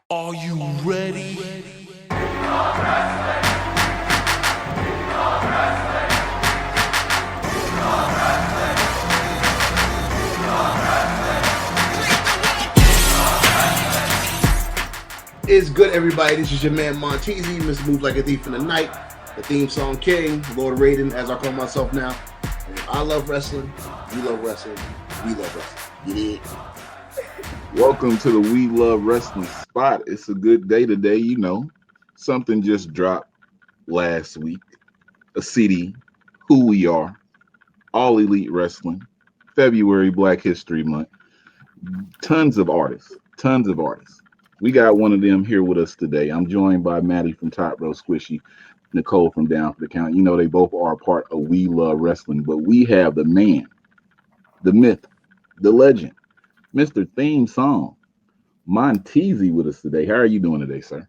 Are you ready? It's good, everybody. This is your man Monteasy, Mr. Move Like a Thief in the Night, the theme song king, Lord Raiden, as I call myself now. And I love wrestling. You love wrestling. We love wrestling. You dig? Welcome to the We Love Wrestling spot. It's a good day today. You know, something just dropped last week. A CD, Who We Are, All Elite Wrestling, February Black History Month. Tons of artists. We got one of them here with us today. I'm joined by Maddie from Top Row Squishy, Nicole from Down for the Count. You know, they both are a part of We Love Wrestling, but we have the man, the myth, the legend, Mr. Theme Song, Monteasy with us today. How are you doing today, sir?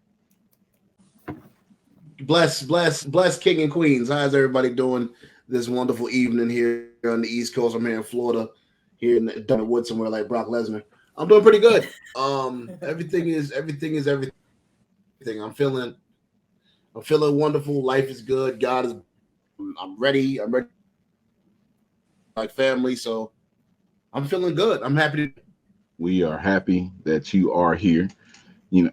Bless, king and queens. How's everybody doing this wonderful evening here on the East Coast? I'm here in Florida, here in the woods somewhere like Brock Lesnar. I'm doing pretty good. Everything is everything. I'm feeling wonderful. Life is good. God is. I'm ready. Like family, so I'm feeling good. I'm happy. We are happy that you are here. You know,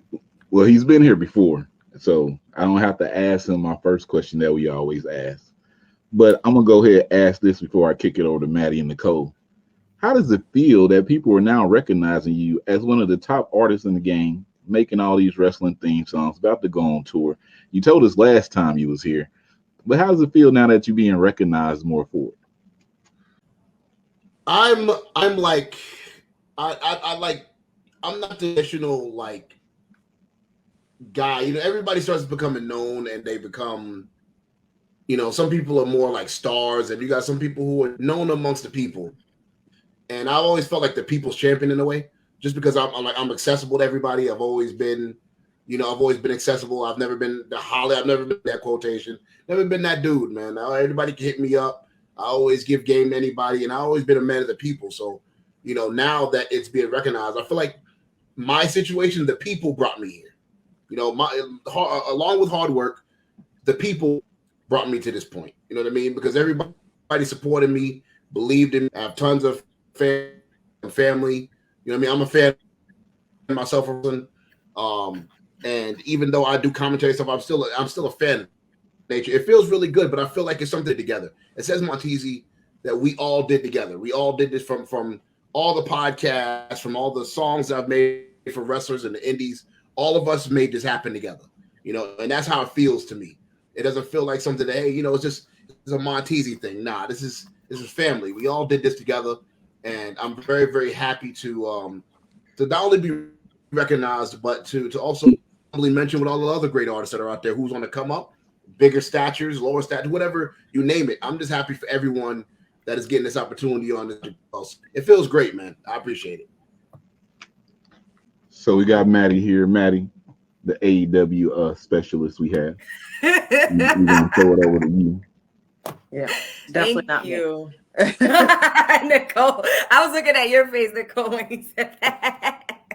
well, he's been here before, so I don't have to ask him my first question that we always ask. But I'm gonna go ahead and ask this before I kick it over to Maddie and Nicole. How does it feel that people are now recognizing you as one of the top artists in the game, making all these wrestling theme songs, about to go on tour? You told us last time you was here, but how does it feel now that you're being recognized more for it? I'm like, I like, I'm not the traditional like guy. You know, everybody starts becoming known and they become, you know, some people are more like stars, and you got some people who are known amongst the people. And I always felt like the people's champion in a way, just because I'm accessible to everybody. I've always been accessible. I've never been the Holly. I've never been that quotation. Never been that dude, man. Everybody can hit me up. I always give game to anybody, and I've always been a man of the people. So, you know, now that it's being recognized, I feel like my situation, the people brought me here. You know, along with hard work, the people brought me to this point. You know what I mean? Because everybody supported me, believed in me. I have tons of family. You know what I mean? I'm a fan of myself. And even though I do commentary stuff, I'm still a fan of nature. It feels really good, but I feel like it's something together. It says Monteasy that we all did together. We all did this from all the podcasts, from all the songs I've made for wrestlers in the indies. All of us made this happen together. You know, and that's how it feels to me. It doesn't feel like something that, hey, you know, it's a Monteasy thing. Nah, this is family. We all did this together. And I'm very, very happy to not only be recognized, but to also mention with all the other great artists that are out there who's on the come up, bigger statures, lower statures, whatever you name it. I'm just happy for everyone that is getting this opportunity on this. It feels great, man. I appreciate it. So we got Maddie here. Maddie, the AEW specialist we have. We're gonna throw it over to you. Yeah, definitely Thank not you. me. Nicole, I was looking at your face, Nicole, when you said that.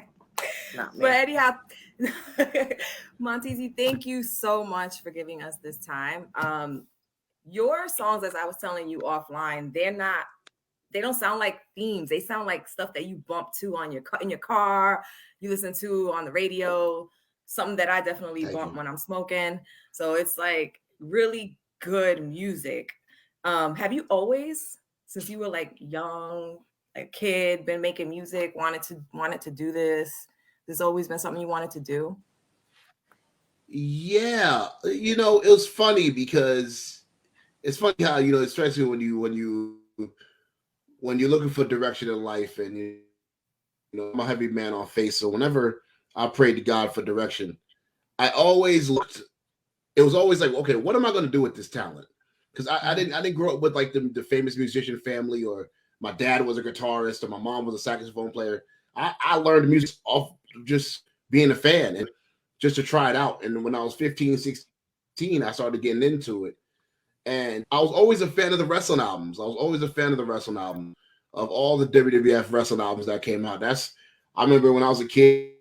Not me. But anyhow, Monteasy, thank you so much for giving us this time. Your songs, as I was telling you offline, they don't sound like themes. They sound like stuff that you bump to in your car, you listen to on the radio, something that I definitely bump when I'm smoking. So it's like really good music. Have you always, since you were like young, a kid, been making music, wanted to do this? There's always been something you wanted to do? Yeah, you know, it was funny because it's funny how, you know, especially when you're looking for direction in life, and you know, I'm a heavy man on faith, so whenever I prayed to God for direction, I always looked. It was always like, okay, what am I going to do with this talent? Because I didn't grow up with like the famous musician family, or my dad was a guitarist, or my mom was a saxophone player. I learned music off just being a fan and just to try it out. And when I was 15, 16, I started getting into it. And I was always a fan of the wrestling albums. Of all the WWF wrestling albums that came out. I remember when I was a kid,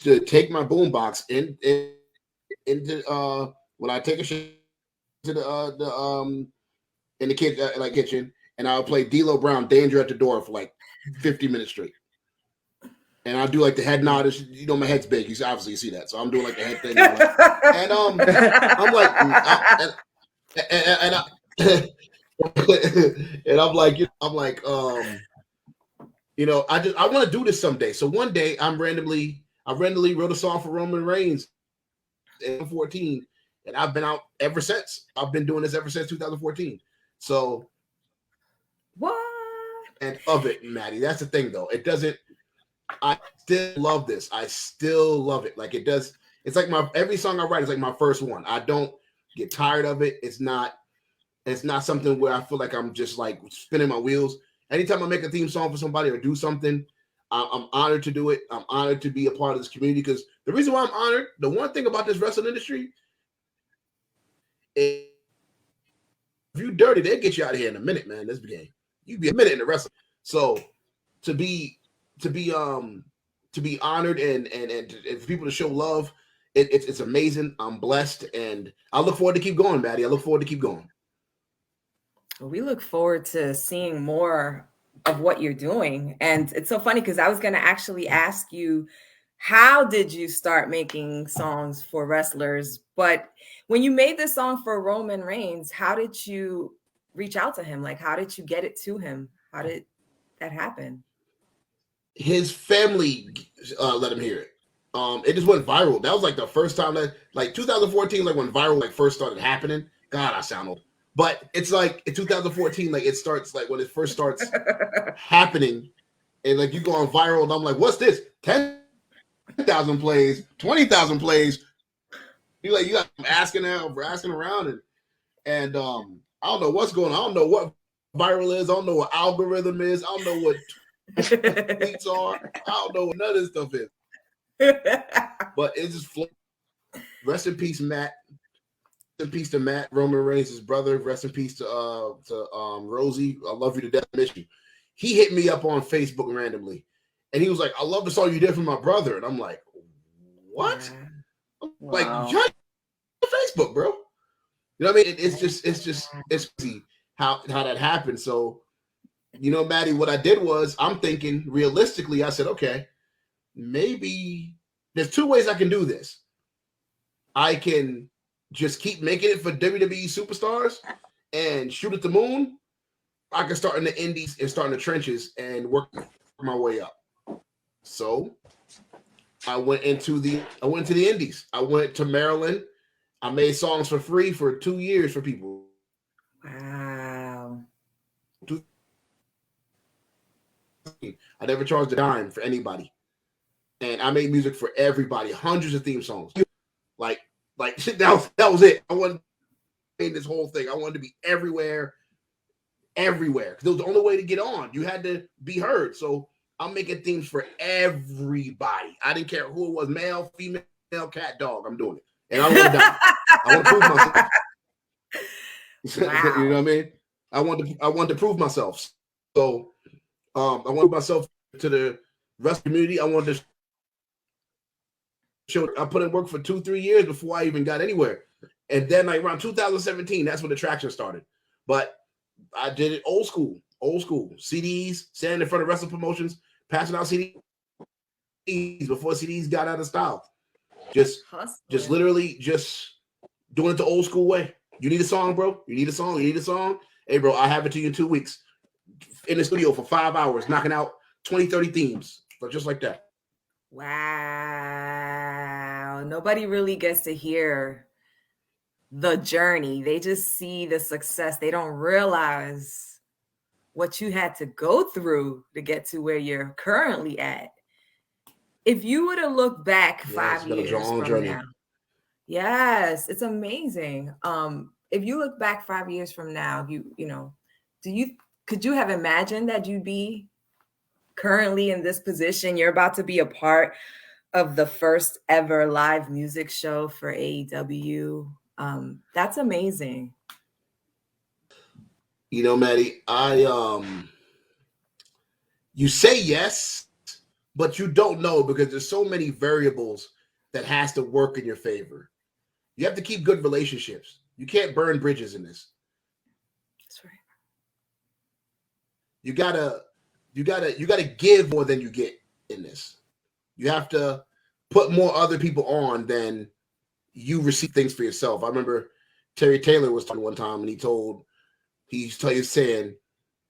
to take my boombox into when I take a shit to the in the kitchen, and I'll play D-Lo Brown Danger at the Door for like 50 minutes straight. And I'll do like the head nod. You know, my head's big. You see that. So I'm doing like the head thing. And I'm like, and I'm like, I want to do this someday. So one day I randomly wrote a song for Roman Reigns in 2014, and I've been out ever since. I've been doing this ever since 2014. So what? And of it, Maddie. That's the thing, though. It doesn't. I still love this. I still love it. Like it does. It's like every song I write is like my first one. I don't get tired of it. It's not something where I feel like I'm just like spinning my wheels. Anytime I make a theme song for somebody or do something, I'm honored to do it. I'm honored to be a part of this community, because the reason why I'm honored, the one thing about this wrestling industry, if you dirty, they'll get you out of here in a minute, man. This game, you be a minute in the wrestling. So to be honored and for people to show love, it's amazing. I'm blessed, and I look forward to keep going, Maddie. I look forward to keep going. We look forward to seeing more of what you're doing. And it's so funny because I was going to actually ask you, how did you start making songs for wrestlers? But when you made this song for Roman Reigns, how did you reach out to him? Like, how did you get it to him? How did that happen? His family let him hear it. It just went viral. That was like the first time that, like 2014, like when viral like first started happening. God, I sound old. But it's like in 2014, like it starts like when it first starts happening, and like you go on viral, and I'm like, what's this? 10,000 plays, 20,000 plays. You got asking around, and I don't know what's going on. I don't know what viral is. I don't know what algorithm is. I don't know what tweets are. I don't know what none of this stuff is. But it's just flow. Rest in peace, Matt. Rest in peace to Matt, Roman Reigns' brother. Rest in peace to Rosie. I love you to death. I miss you. He hit me up on Facebook randomly, and he was like, "I love the song you did for my brother." And I'm like, "What?" I'm like, "Join Facebook, bro." You know what I mean? It's crazy how that happened. So, Maddie, what I did was, I'm thinking realistically. I said, okay, maybe there's two ways I can do this. I can just keep making it for WWE superstars and shoot at the moon. I can start in the indies and start in the trenches and work my way up. So I went into the indies. I went to Maryland. I made songs for free for 2 years for people. Wow. I never charged a dime for anybody. And I made music for everybody, hundreds of theme songs. Like that was it. I wanted to make this whole thing. I wanted to be everywhere. Because it was the only way to get on. You had to be heard. So I'm making themes for everybody. I didn't care who it was, male, female, cat, dog. I'm doing it. And I want to die. I want to prove myself. Wow. You know what I mean? I want to prove myself. So I want myself to the rest of the community. I wanted to show. I put in work for 2-3 years before I even got anywhere. And then like around 2017, that's when the traction started. But I did it old school. CDs, standing in front of wrestling promotions, passing out CDs before CDs got out of style. Just literally just doing it the old school way. You need a song, bro? You need a song? Hey, bro, I have it to you in 2 weeks. In the studio for 5 hours, knocking out 20, 30 themes. But just like that. Wow. Nobody really gets to hear the journey. They just see the success. They don't realize what you had to go through to get to where you're currently at. If you were to look back 5 years from now, yes, it's amazing. If you look back 5 years from now, could you have imagined that you'd be currently in this position? You're about to be a part of the first ever live music show for AEW. That's amazing. Maddie, you say yes, but you don't know because there's so many variables that has to work in your favor. You have to keep good relationships. You can't burn bridges in this. That's right. You gotta give more than you get in this. You have to put more other people on than you receive things for yourself. I remember Terry Taylor was talking one time, and he's saying,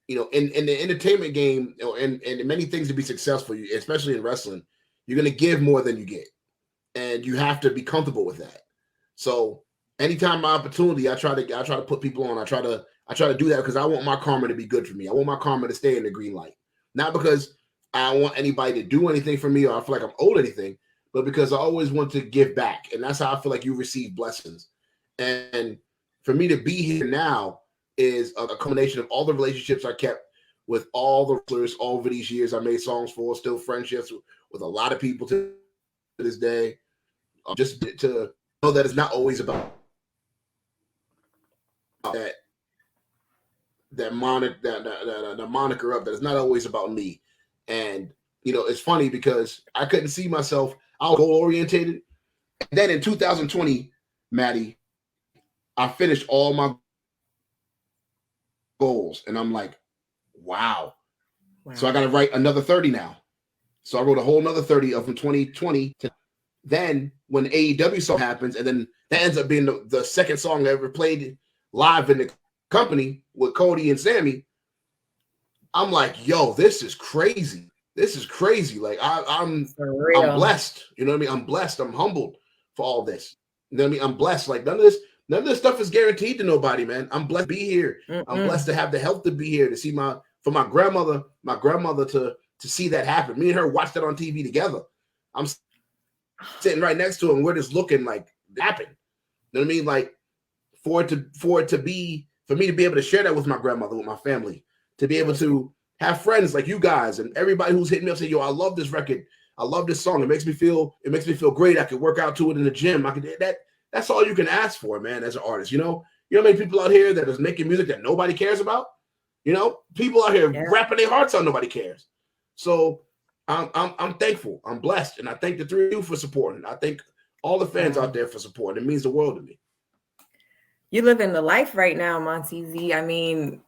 you know, in the entertainment game, you know, and many things to be successful, especially in wrestling, you're gonna give more than you get, and you have to be comfortable with that. So anytime my opportunity, I try to put people on. I try to do that because I want my karma to be good for me. I want my karma to stay in the green light, not because I don't want anybody to do anything for me or I feel like I'm owed anything, but because I always want to give back, and that's how I feel like you receive blessings. And for me to be here now is a combination of all the relationships I kept with all the wrestlers over these years. I made songs for, still friendships with a lot of people to this day. Just to know that it's not always about that moniker up, that it's not always about me. And you know, it's funny because I couldn't see myself. I was goal orientated. And then in 2020, Maddie, I finished all my goals, and I'm like, wow. So I got to write another 30 now. So I wrote a whole another 30 of from 2020 to then when AEW song happens, and then that ends up being the second song I ever played live in the company with Cody and Sammy. I'm like, yo, this is crazy. This is crazy. Like I'm blessed. You know what I mean? I'm blessed. I'm humbled for all this. You know what I mean? I'm blessed. Like none of this stuff is guaranteed to nobody, man. I'm blessed to be here. I'm blessed to have the health to be here, to see my grandmother to see that happen. Me and her watched that on TV together. I'm sitting right next to her, and we're just looking like it happened. You know what I mean? Like for me to be able to share that with my grandmother, with my family, to be able to have friends like you guys and everybody who's hitting me up saying, yo, I love this record. I love this song. It makes me feel great. I could work out to it in the gym. That's all you can ask for, man, as an artist. You know how many people out here that is making music that nobody cares about? You know, people out here rapping their hearts out, nobody cares. So I'm thankful. I'm blessed. And I thank the three of you for supporting. I thank all the fans out there for supporting. It means the world to me. You live in the life right now, Monteasy. I mean,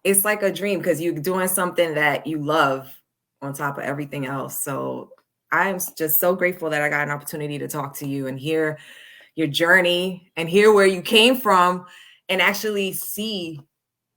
it's like a dream because you're doing something that you love on top of everything else. So I'm just so grateful that I got an opportunity to talk to you and hear your journey and hear where you came from and actually see,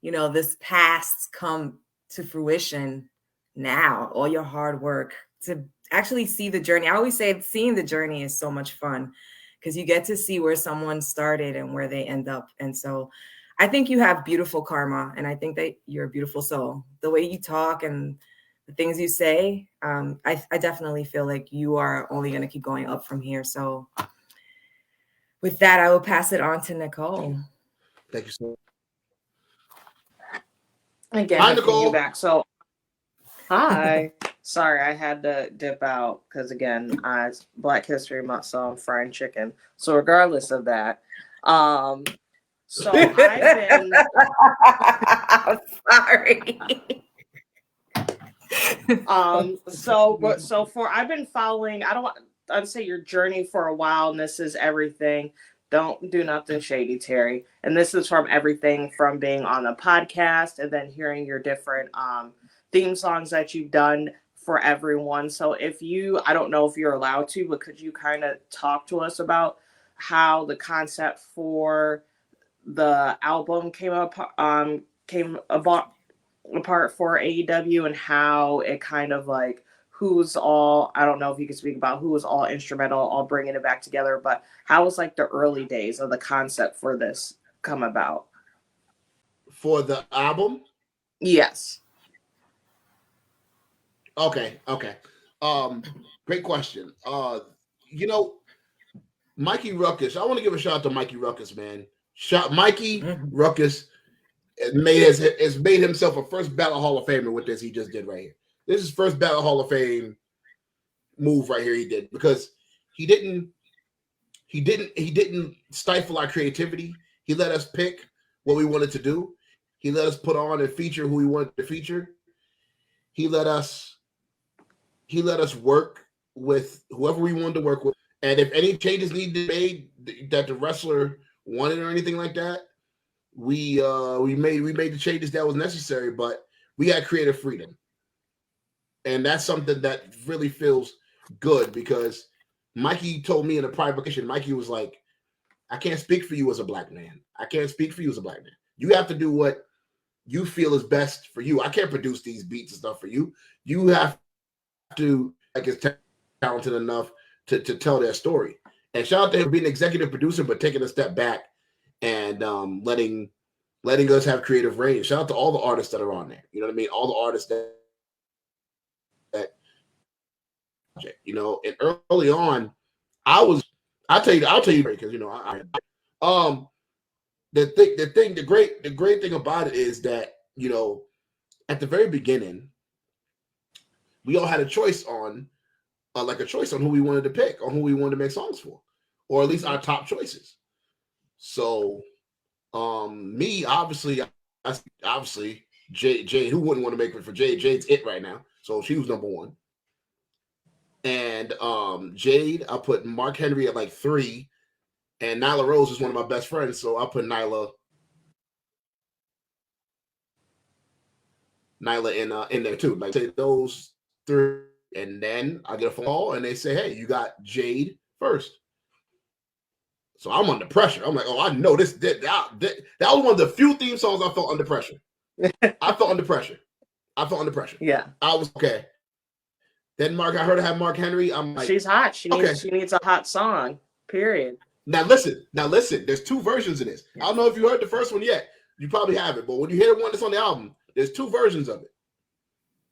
you know, this past come to fruition now, all your hard work, to actually see the journey. I always say seeing the journey is so much fun because you get to see where someone started and where they end up. And so I think you have beautiful karma, and I think that you're a beautiful soul. The way you talk and the things you say, I definitely feel like you are only going to keep going up from here. So with that, I will pass it on to Nicole. Thank you so much. Again, Hi, Nicole. you back. So, hi. Sorry, I had to dip out because again, it's Black History Month, so I'm frying chicken. So regardless of that, so I've been. I'm sorry. I've been following. I'd say your journey for a while, and this is everything. Don't do nothing shady, Terry. And this is from everything from being on a podcast and then hearing your different theme songs that you've done for everyone. So I don't know if you're allowed to, but could you kind of talk to us about how the concept for the album came apart for AEW and how it kind of like I don't know if you can speak about who was all instrumental, all bringing it back together, but how was like the early days of the concept for this come about? For the album? Yes. Okay. Great question. You know, Mikey Ruckus, I want to give a shout out to Mikey Ruckus, man. Mikey Ruckus has made himself a first Battle Hall of Famer with this he just did right here. This is first Battle Hall of Fame move right here he did, because he didn't stifle our creativity. He let us pick what we wanted to do. He let us put on and feature who we wanted to feature. He let us he let us work with whoever we wanted to work with, and if any changes needed to be made that the wrestler wanted or anything like that, we made the changes that was necessary. But we had creative freedom, and that's something that really feels good because Mikey told me in a private conversation, Mikey was like, I can't speak for you as a black man. I can't speak for you as a black man. You have to do what you feel is best for you. I can't produce these beats and stuff for you. You have to, like, is talented enough to tell their story. And shout out to him being an executive producer, but taking a step back and letting us have creative range. Shout out to all the artists that are on there. You know what I mean? All the artists that you know, and early on, I'll tell you because you know the great thing about it is that, you know, at the very beginning, we all had a choice on who we wanted to pick, on who we wanted to make songs for, or at least our top choices. So me, obviously Jade, who wouldn't want to make it for Jade? Jade's it right now. So she was number one. And Jade, I put Mark Henry at like 3, and Nyla Rose is one of my best friends, so I put Nyla in there too. Like, say those 3, and then I get a phone call and they say, "Hey, you got Jade first." So I'm under pressure. I'm like, "Oh, I know this." That was one of the few theme songs I felt under pressure. I felt under pressure. Yeah. I was okay. Then I heard I had Mark Henry. I'm like, she's hot. She needs a hot song. Period. Now listen. There's 2 versions of this. I don't know if you heard the first one yet. You probably haven't, but when you hear the one that's on the album, there's 2 versions of it.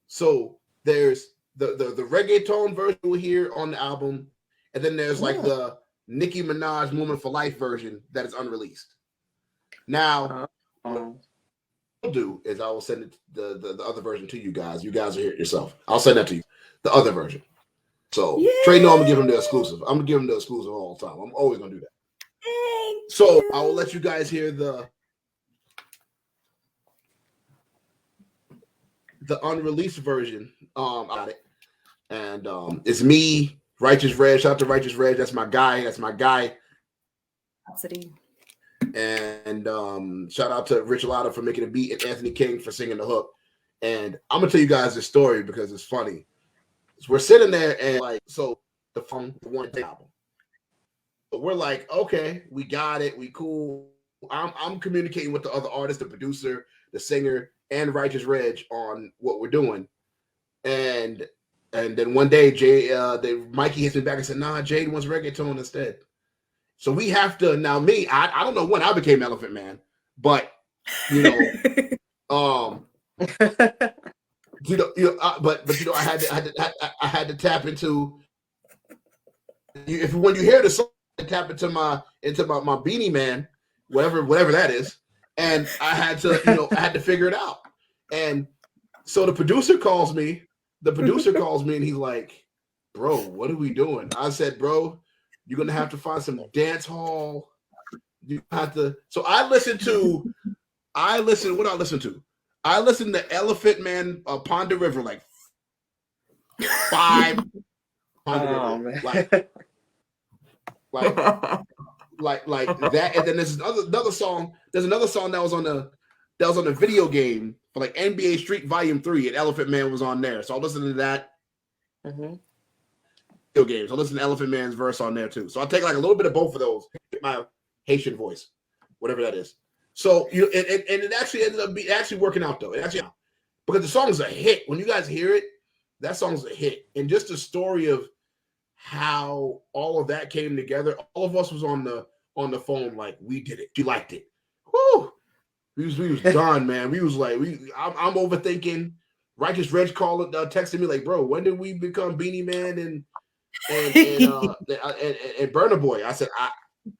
So there's the reggaeton version we'll hear on the album, and then there's like the Nicki Minaj "Moment for Life" version that is unreleased. Now, what I'll do is I will send it, the other version to you guys. You guys will hear it yourself. I'll send that to you. The other version. So Trey, no, I'm gonna give him the exclusive. I'm gonna give him the exclusive all the time. I'm always gonna do that. So I will let you guys hear the unreleased version. Got it. And it's me, Righteous Red. Shout out to Righteous Red. That's my guy. City. And shout out to Rich Lotta for making a beat and Anthony King for singing the hook. And I'm gonna tell you guys this story because it's funny. So we're sitting there and like, so the one album. But we're like, okay, we got it, we cool. I'm communicating with the other artist, the producer, the singer, and Righteous Reg on what we're doing. And then one day, Mikey hits me back and said, "Nah, Jade wants reggaeton instead." So we have to now. Me, I don't know when I became Elephant Man, but you know, but you know, I had to tap into. When you hear the song, I tap into my Beanie Man, whatever that is, and I had to figure it out. And so the producer calls me. And he's like, "Bro, what are we doing?" I said, "Bro, you're gonna have to find some dance hall. You have to." So I listened. What I listened to? I listened to Elephant Man, Pond the River, like 5. River. Like that. And then there's another song. There's another song that was on the video game for like NBA Street Volume 3, and Elephant Man was on there. So I'll listen to that. Video games. I'll listen to Elephant Man's verse on there too. So I'll take like a little bit of both of those. My Haitian voice, whatever that is. So and it actually ended up working out though. Because the song is a hit. When you guys hear it, that song's a hit. And just the story of how all of that came together. All of us was on the phone like, we did it. She liked it. Woo! We was done, man. We was like, I'm overthinking. Righteous Reg texted me like, "Bro, when did we become Beanie Man and Burna Boy?" I said,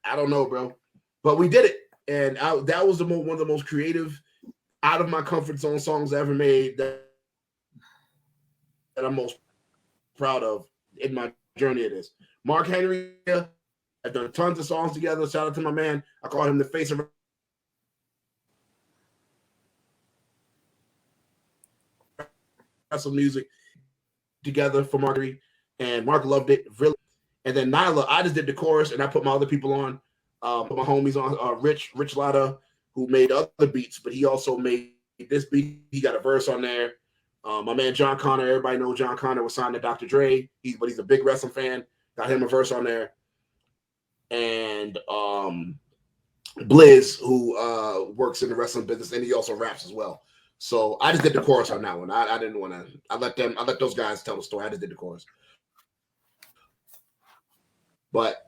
I don't know, bro, but we did it, and that was one of the most creative, out of my comfort zone songs I ever made. That I'm most proud of in my journey. It is Mark Henry. I've done tons of songs together. Shout out to my man. I call him the face of wrestle music. together for Mark, and Mark loved it really. And then Nyla, I just did the chorus, and I put my other people on, put my homies on, Rich Latta, who made other beats, but he also made this beat. He got a verse on there. My man John Connor, everybody knows John Connor was signed to Dr. Dre, but he's a big wrestling fan. Got him a verse on there. And Blizz, who works in the wrestling business, and he also raps as well. So I just did the chorus on that one. I didn't want to. I let those guys tell the story. I just did the chorus. But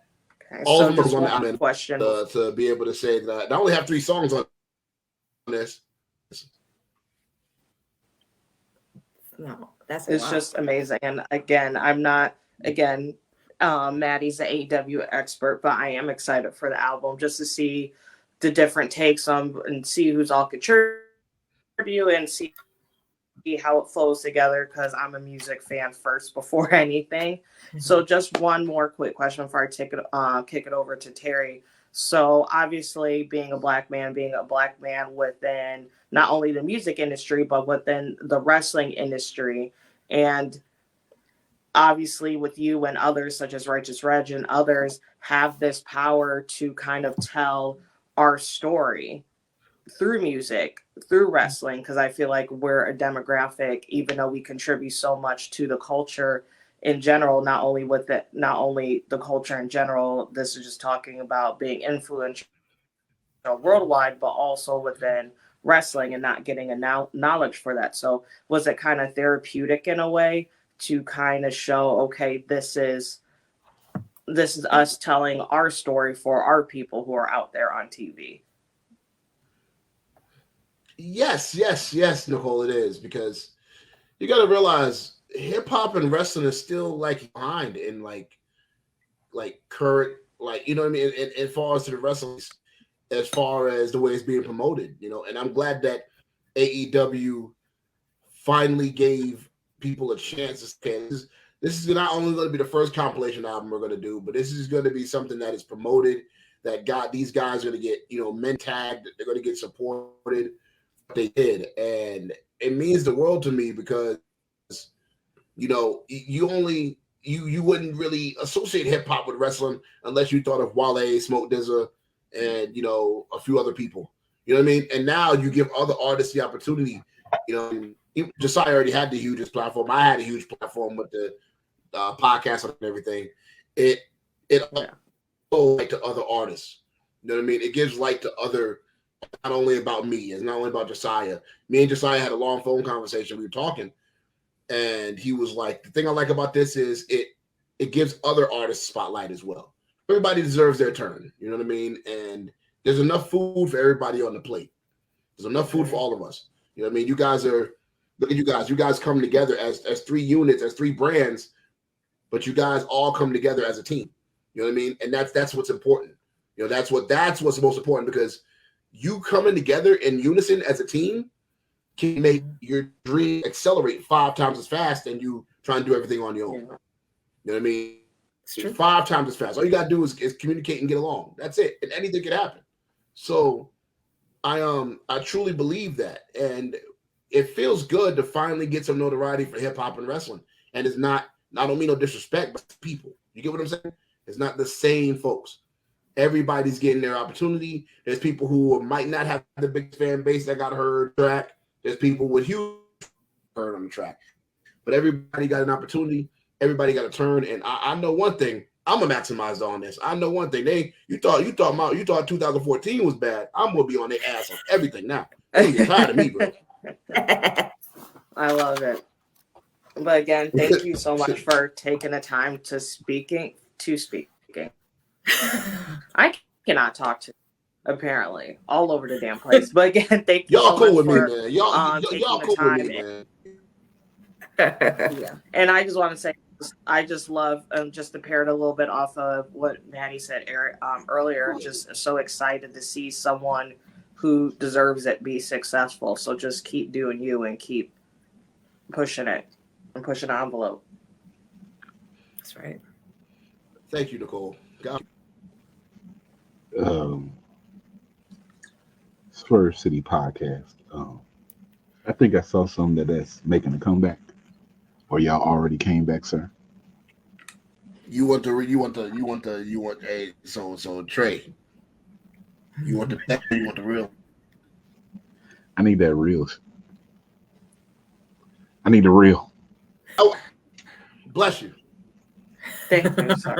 Okay, all so of them just was on the one island question. To be able to say that I only have 3 songs on this. No, that's It's just amazing. And again, I'm not, Maddie's the AEW expert, but I am excited for the album just to see the different takes on and see who's all contribute and see how it flows together, because I'm a music fan first before anything. So just one more quick question before I kick it over to Terry. So obviously being a black man within not only the music industry, but within the wrestling industry, and obviously with you and others such as Righteous Reg and others have this power to kind of tell our story through music, through wrestling, because I feel like we're a demographic, even though we contribute so much to the culture in general, not only the culture in general, this is just talking about being influential worldwide, but also within wrestling and not getting a knowledge for that. So was it kind of therapeutic in a way to kind of show, okay, this is us telling our story for our people who are out there on TV? Yes, Nicole, it is, because you got to realize hip hop and wrestling is still like behind in like current, like, you know what I mean, and as far as to the wrestling, as far as the way it's being promoted, you know. And I'm glad that AEW finally gave people a chance to. This is not only going to be the first compilation album we're going to do, but this is going to be something that is promoted, that these guys are going to get, you know, men tagged, they're going to get supported. They did, and it means the world to me, because, you know, you wouldn't really associate hip hop with wrestling unless you thought of Wale, Smoke DZA, and, you know, a few other people. You know what I mean? And now you give other artists the opportunity. You know, Josiah already had the hugest platform. I had a huge platform with the podcast and everything. It light to other artists. You know what I mean? It gives light to other. Not only about me, it's not only about Josiah. Me and Josiah had a long phone conversation. We were talking, and he was like, the thing I like about this is it gives other artists spotlight as well. Everybody deserves their turn. You know what I mean? And there's enough food for everybody on the plate. There's enough food for all of us. You know what I mean? You guys look at you guys. You guys come together as 3 units, as 3 brands, but you guys all come together as a team. You know what I mean? And that's what's important. You know, that's what's most important, because you coming together in unison as a team can make your dream accelerate 5 times as fast than you try and do everything on your own. You know what I mean? It's 5 times as fast. All you gotta do is communicate and get along. That's it. And anything can happen. So I truly believe that. And it feels good to finally get some notoriety for hip hop and wrestling. And it's not, I don't mean no disrespect, but people. You get what I'm saying? It's not the same folks. Everybody's getting their opportunity. There's people who might not have the big fan base that got heard track. There's people with huge heard on the track. But everybody got an opportunity. Everybody got a turn. And I know one thing. I'm gonna maximize on this. I know one thing. You thought 2014 was bad. I'm gonna be on their ass on everything now. They get tired of me, bro. I love it. But again, thank you so much for taking the time to speaking. I cannot talk to apparently all over the damn place. But again, thank you y'all so cool much with for me, man. Y'all cool with me, man. Yeah. And I just want to say, I just love just to pair it a little bit off of what Maddie said earlier. Just so excited to see someone who deserves it be successful. So just keep doing you and keep pushing it and pushing the envelope. That's right. Thank you, Nicole. God. Swerve City Podcast. I think I saw something that's making a comeback. Or y'all already came back, sir? So Trey. You want the real? I need that real. I need the real. Oh, bless you. Thank you, sir.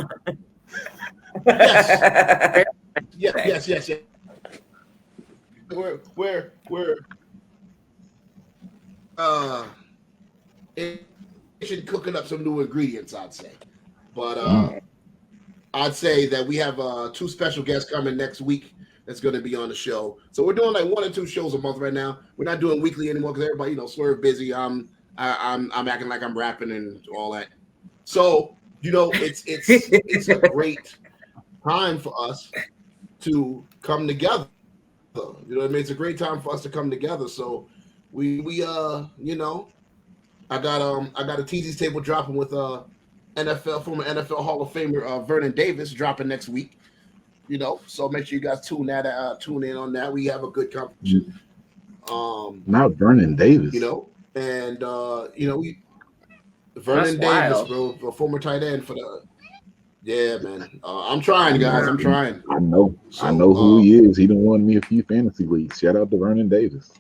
Yes. We're cooking up some new ingredients, I'd say. But I'd say that we have 2 special guests coming next week that's going to be on the show. So we're doing like 1 or 2 shows a month right now. We're not doing weekly anymore because everybody, Swerve busy. I'm acting like I'm rapping and all that. So it's a great time for us to come together. You know what I mean? It's a great time for us to come together. So we I got a Teasy Table dropping with former NFL Hall of Famer Vernon Davis dropping next week. So make sure you guys tune in on that. We have a good competition. Not Vernon Davis. And we That's Vernon Davis, wild. bro, a former tight end for the. Yeah, man. I'm trying, guys. I'm trying. I know. So, I know who he is. He done won me a few fantasy leagues. Shout out to Vernon Davis.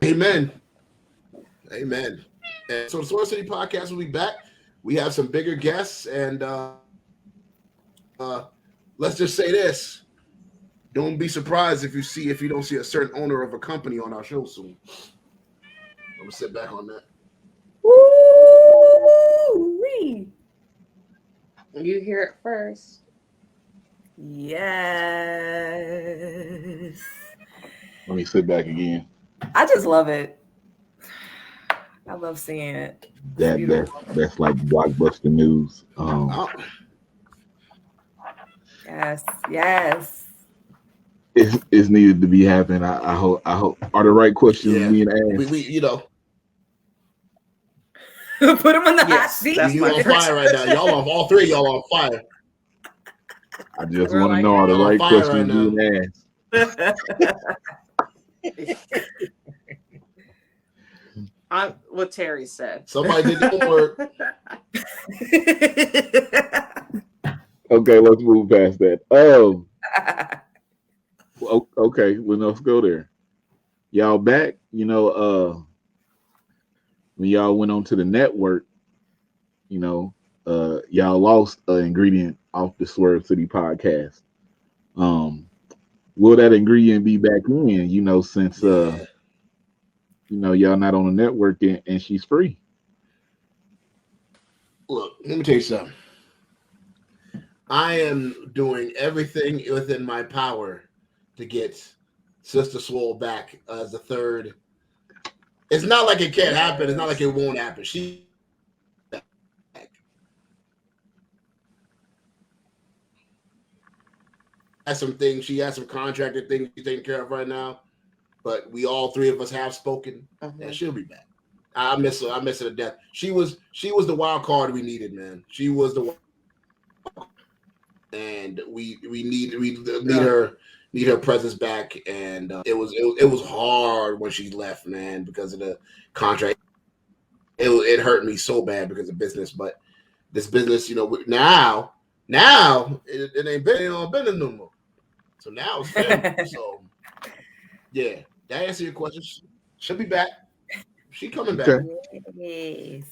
Amen. And so the Swerve City Podcast will be back. We have some bigger guests, and let's just say this: don't be surprised if you don't see a certain owner of a company on our show soon. I'm gonna sit back on that. Woo-wee. You hear it first. Yes. Let me sit back again. I just love it. I love seeing it. That's like blockbuster news. Yes. It's needed to be happening. I hope. Are the right questions being asked? We Put him in the hot Yes, seat. that's you on fire right now. Y'all on all 3 of y'all on fire. I just We're want to like, know are the "You're on right fire questions being asked. What Terry said. Somebody did the homework. Okay, let's move past that. Okay, well, let's go there. Y'all back? When y'all went onto the network, y'all lost an ingredient off the Swerve City Podcast. Will that ingredient be back in? Since y'all not on the network and she's free. Look, let me tell you something. I am doing everything within my power to get Sister Swole back as the 3rd. It's not like it can't happen. It's not like it won't happen. She has some things. She has some contracted things she's taking care of right now. But we all 3 of us have spoken, and she'll be back. I miss her. I miss her to death. She was the wild card we needed, man. She was the, and we need her presence back. And it was hard when she left, man, because of the contract. It hurt me so bad because of business, but this business, now it ain't been no more. So now it's fair. So yeah, that answer your question. She'll be back. She coming back. Okay. Yes.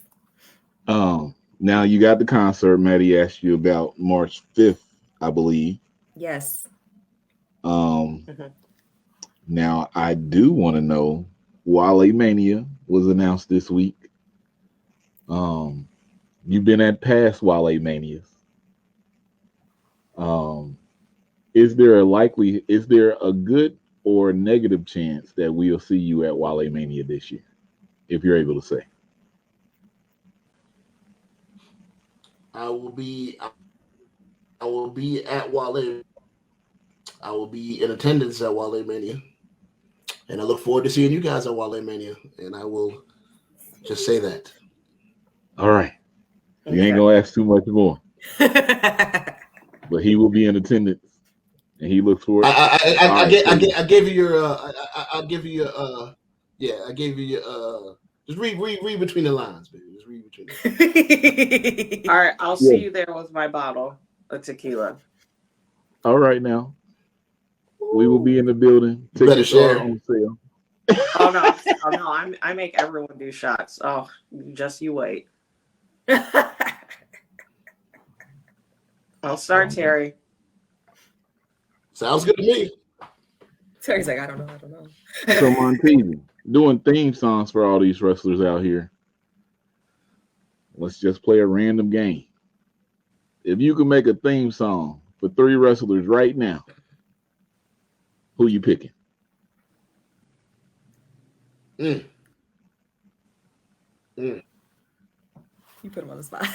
Now you got the concert. Maddie asked you about March 5th, I believe. Yes. Now I do want to know. Wale Mania was announced this week. You've been at past Wale Manias. Is there a good or negative chance that we'll see you at Wale Mania this year, if you're able to say? I will be at Wale. I will be in attendance at Wale Mania, and I look forward to seeing you guys at Wale Mania. And I will just say that. All right, you ain't gonna ask too much more, but he will be in attendance, and he looks forward. I gave you your Just read between the lines, baby. Just read between the lines. All right, I'll see you there with my bottle of tequila. All right, now we will be in the building. Better share. On sale. Oh no! I make everyone do shots. Oh, just you wait. I'll start, Terry. Sounds good to me. Terry's like, I don't know. So Monteasy, doing theme songs for all these wrestlers out here. Let's just play a random game. If you could make a theme song for 3 wrestlers right now, who you picking? You put him on the spot.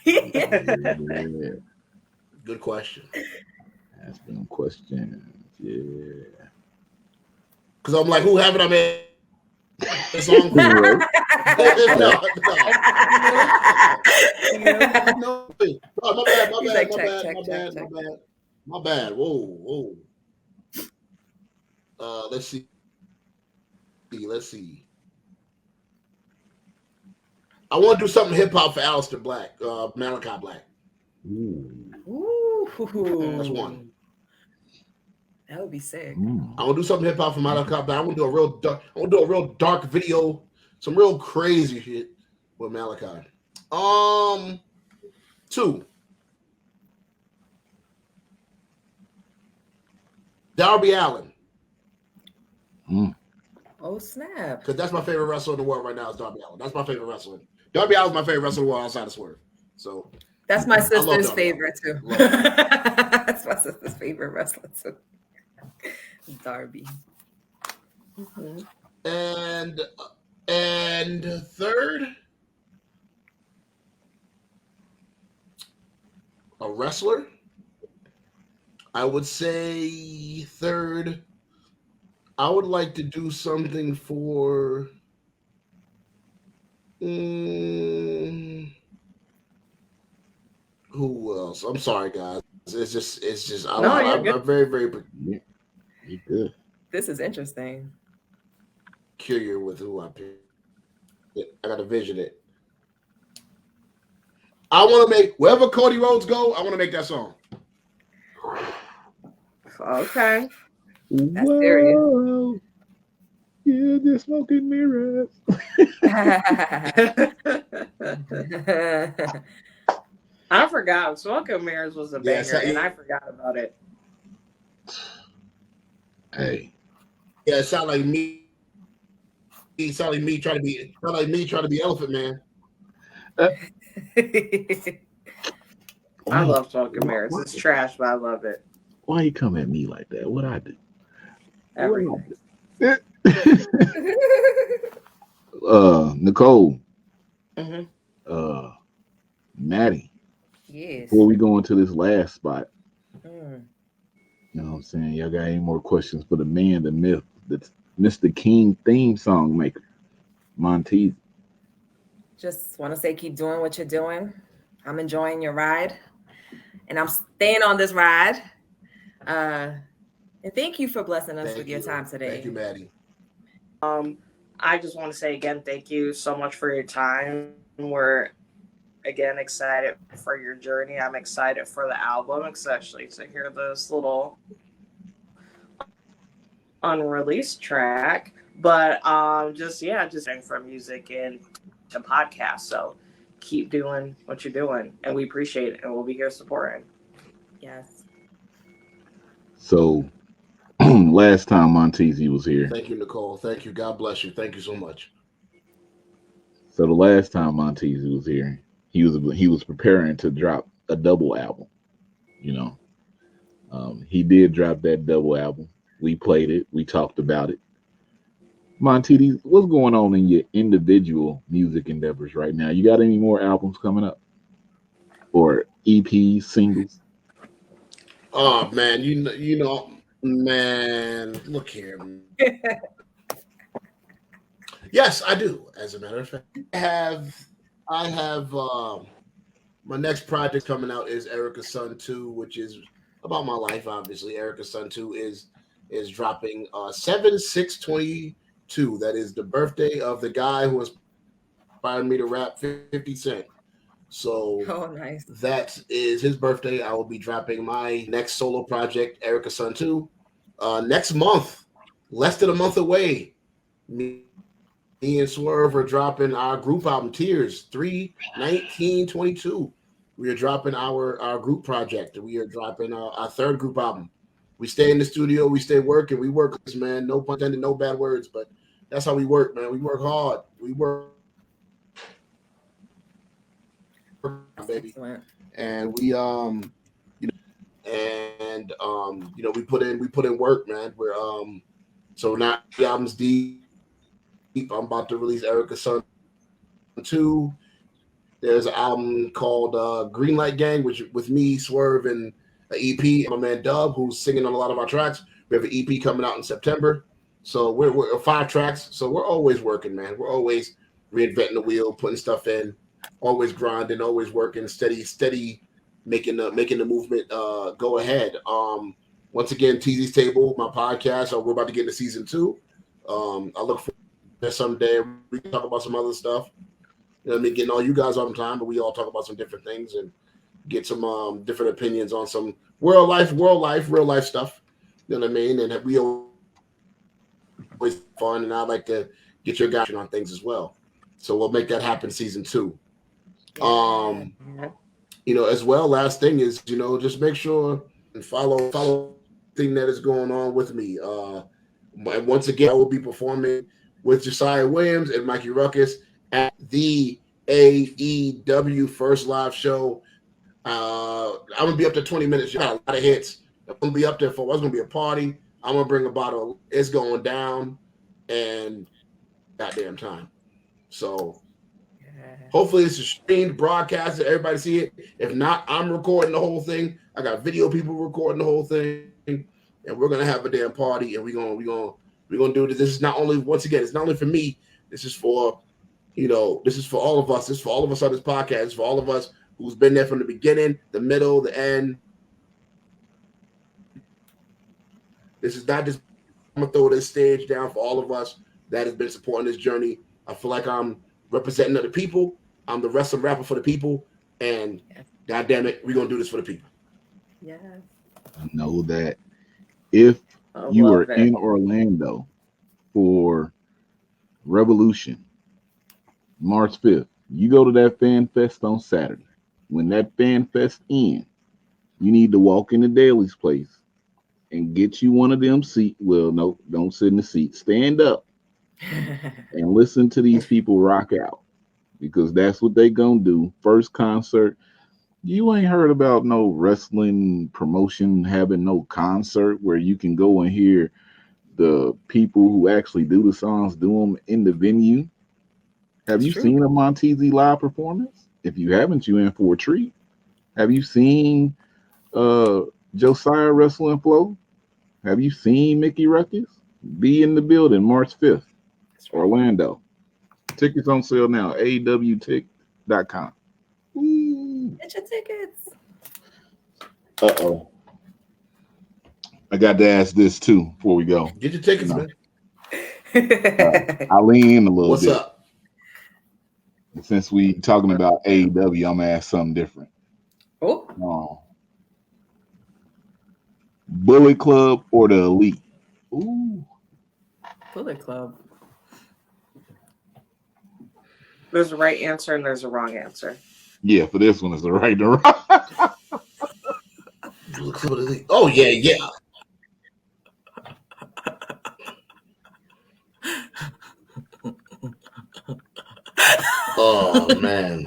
Yeah. Good question. Asking questions. Yeah. Because I'm like, who haven't I made a song for? No. My bad. Whoa. Let's see. I want to do something hip hop for Aleister Black, Malachi Black. Ooh. That's one. That would be sick. I want to do something hip hop for Malachi Black. I want to do a real dark video, some real crazy shit with Malachi. 2. Darby Allin. Oh snap! Because that's my favorite wrestler in the world right now is Darby Allin. That's my favorite wrestler. Darby Allin's my favorite wrestler in the world outside of Swerve. So that's my sister's favorite too. That's my sister's favorite wrestler too. Darby. And third, a wrestler. I would say third. I would like to do something for who else? I'm sorry, guys. It's just I'm very, very You good. This is interesting. curious with who I pick. I gotta vision it. I want to make wherever Cody Rhodes go. I want to make that song. Okay. That's serious. Yeah, the smoking mirrors. I forgot. Smoking Mirrors was a banger, Yes, and I forgot about it. Hey. Yeah, it sound like me. It sound like me trying to be Elephant Man. I love Smoking Mirrors. It's trash, but I love it. Why you come at me like that? What I do? Everything. Nicole. Mm-hmm. Maddie. Yes. Before we go into this last spot, Mm. you know what I'm saying? Y'all got any more questions for the man, the myth, that's Mr. King theme song maker, Monteasy? Just want to say, keep doing what you're doing. I'm enjoying your ride, and I'm staying on this ride. And thank you for blessing us with your time today. Thank you, Maddie. I just want to say again, thank you so much for your time. We're again excited for your journey. I'm excited for the album, especially to hear this little unreleased track. But just from music and to podcast. So keep doing what you're doing, and we appreciate it, and we'll be here supporting. Yes. So last time Monteasy was here. Thank you, Nicole. Thank you. God bless you. Thank you so much. So the last time Monteasy was here, he was preparing to drop a double album. You know, he did drop that double album. We played it. We talked about it. Monteasy, what's going on in your individual music endeavors right now? You got any more albums coming up, or EPs, singles? Oh man, you know, man, look here. Yes, I do. As a matter of fact, I have my next project coming out is Erica's Son 2, which is about my life. Obviously, Erica's Son 2 is dropping 7/6/22. That is the birthday of the guy who was inspired me to rap 50 Cent. So Oh, nice. that is his birthday. I will be dropping my next solo project, Erica Sun 2, next month, less than a month away. Me and Swerve are dropping our group album, Tears, 3/19/22. We are dropping our group project. We are dropping our third group album. We stay in the studio, we stay working, we work, man. No pun intended, no bad words, but that's how we work, man. We work hard. We work, baby. Excellent. And we we put in work, man. We're so now the album's deep. I'm about to release Erica Sun 2. There's an album called Greenlight Gang, which with me, Swerve, and an EP. My man Dub, who's singing on a lot of our tracks. We have an EP coming out in September. So we're 5 tracks. So we're always working, man. We're always reinventing the wheel, putting stuff in, always grinding, always working, steady, making the movement go ahead. Once again, Teasy Table, my podcast. We're about to get into season 2. I look for that someday. We can talk about some other stuff. You know what I mean? Getting all you guys on time, but we all talk about some different things and get some different opinions on some real life stuff. You know what I mean? And we always fun, and I like to get your guys on things as well. So we'll make that happen season 2. As well, last thing is, just make sure and follow thing that is going on with me. And once again, I will be performing with Josiah Williams and Mikey Ruckus at the AEW first live show. I'm gonna be up to 20 minutes. You got a lot of hits. I'm gonna be up there for. It's gonna be a party. I'm gonna bring a bottle. It's going down, and goddamn time. So hopefully it's a streamed broadcast that everybody see it. If not, I'm recording the whole thing. I got video people recording the whole thing, and we're gonna have a damn party. And we're gonna do this. This is not only, once again, it's not only for me. This is for this is for all of us. This is for all of us on this podcast. It's for all of us who's been there from the beginning, the middle, the end. This is not just, I'm going to throw this stage down for all of us that has been supporting this journey. I feel like I'm representing the people. I'm the wrestling rapper for the people. And God damn it, we're going to do this for the people. Yeah. I know that if you are in Orlando for Revolution, March 5th, you go to that Fan Fest on Saturday. When that Fan Fest ends, you need to walk into Daly's place and get you one of them seats. Well, no, don't sit in the seat. Stand up and listen to these people rock out, because that's what they gonna do. First concert. You ain't heard about no wrestling promotion having no concert where you can go and hear the people who actually do the songs do them in the venue. Have you seen a Monteasy live performance? If you haven't, you in for a treat. Have you seen Josiah Wrestling Flow? Have you seen Mickey Ruckus? Be in the building March 5th, Orlando. Tickets on sale now, awtick.com. Get your tickets. Uh-oh. I got to ask this too before we go. Get your tickets, man. I lean in a little What's bit. up? Since we talking about AEW, I'm gonna ask something different. Bullet Club or the Elite? Ooh. Bullet Club. There's a right answer and there's a wrong answer. Yeah, for this one, it's the right and the wrong. Oh yeah. Oh man.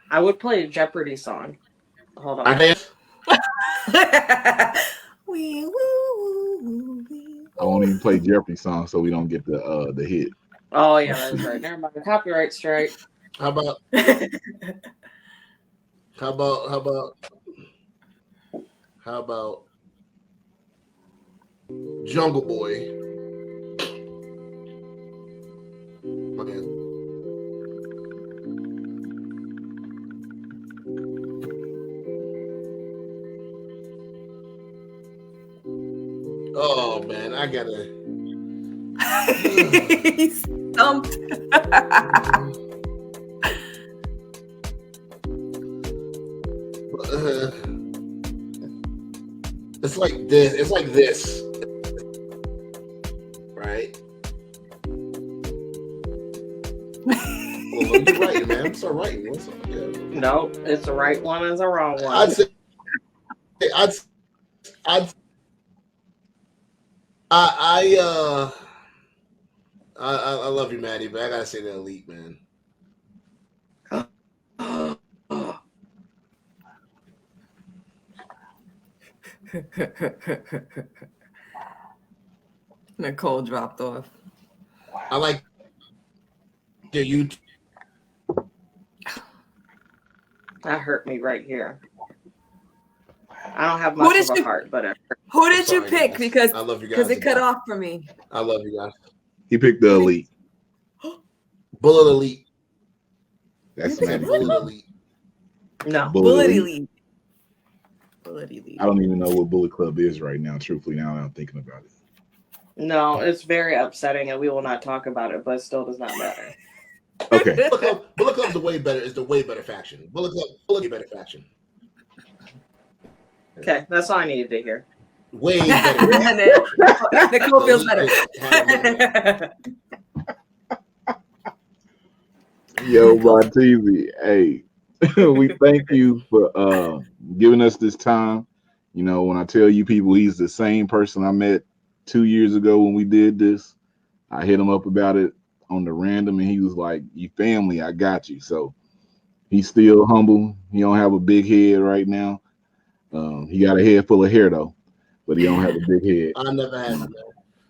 I would play a Jeopardy song. Hold on. I won't even play Jeopardy songs so we don't get the hit. Oh yeah, that's right. Never mind. Copyright strike. How about Jungle Boy? Okay. I gotta. He's stumped. It's like this. It's like this. Right? Well, what you writing, man? I'm still writing. What's up? Yeah. No, it's the right one. It's the wrong one. I'd say. I love you, Maddie, but I gotta say the elite, man. Nicole dropped off. I like you. That hurt me right here. I don't have much of a heart, but who did you pick? Guys. Because I love you guys. Because it cut off for me. I love you guys. He picked the elite. Bullet Elite. That's Bullet Elite. No. Bullet Elite. Bullet Elite. I don't even know what Bullet Club is right now. Truthfully, now that I'm thinking about it. No, it's very upsetting, and we will not talk about it. But it still does not matter. Okay. Bullet Club's the way better faction. Bullet Club, better faction. Okay, that's all I needed to hear. Way better. Nicole feels better. Yo, Monteasy, hey, we thank you for giving us this time. You know, when I tell you people he's the same person I met 2 years ago when we did this, I hit him up about it on the random, and he was like, "You family, I got you." So he's still humble. He don't have a big head right now. He got a head full of hair though, but he don't have a big head. I never have it, man.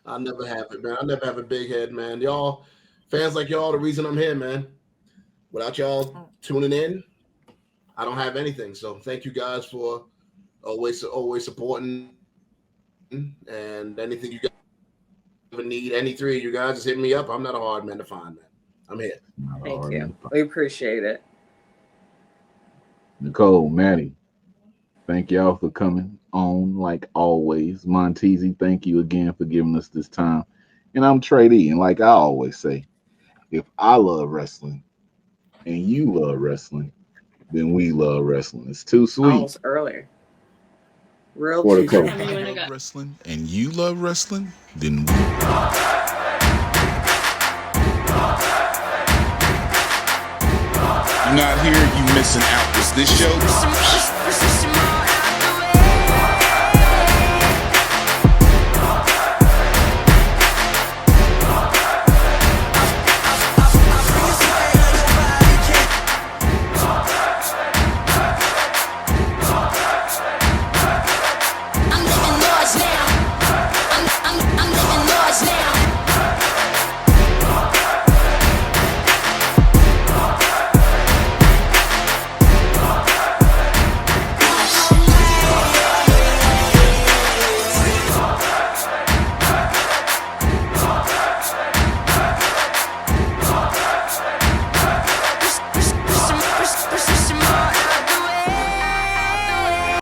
I never have it, man. I never have a big head, man. Y'all, fans like y'all, the reason I'm here, man. Without y'all tuning in, I don't have anything. So thank you guys for always supporting. And anything you guys ever need, any three of you guys, just hit me up. I'm not a hard man to find, man. I'm here. Thank you. We appreciate it. Nicole, Maddie, thank y'all for coming on like always. Monteasy, thank you again for giving us this time. And I'm Trey D, and like I always say, if I love wrestling and you love wrestling, then we love wrestling. It's too sweet. Almost earlier. Real For the too coach. sweet. Love wrestling and you love wrestling, then we. You're not here, you missing out. Was this show?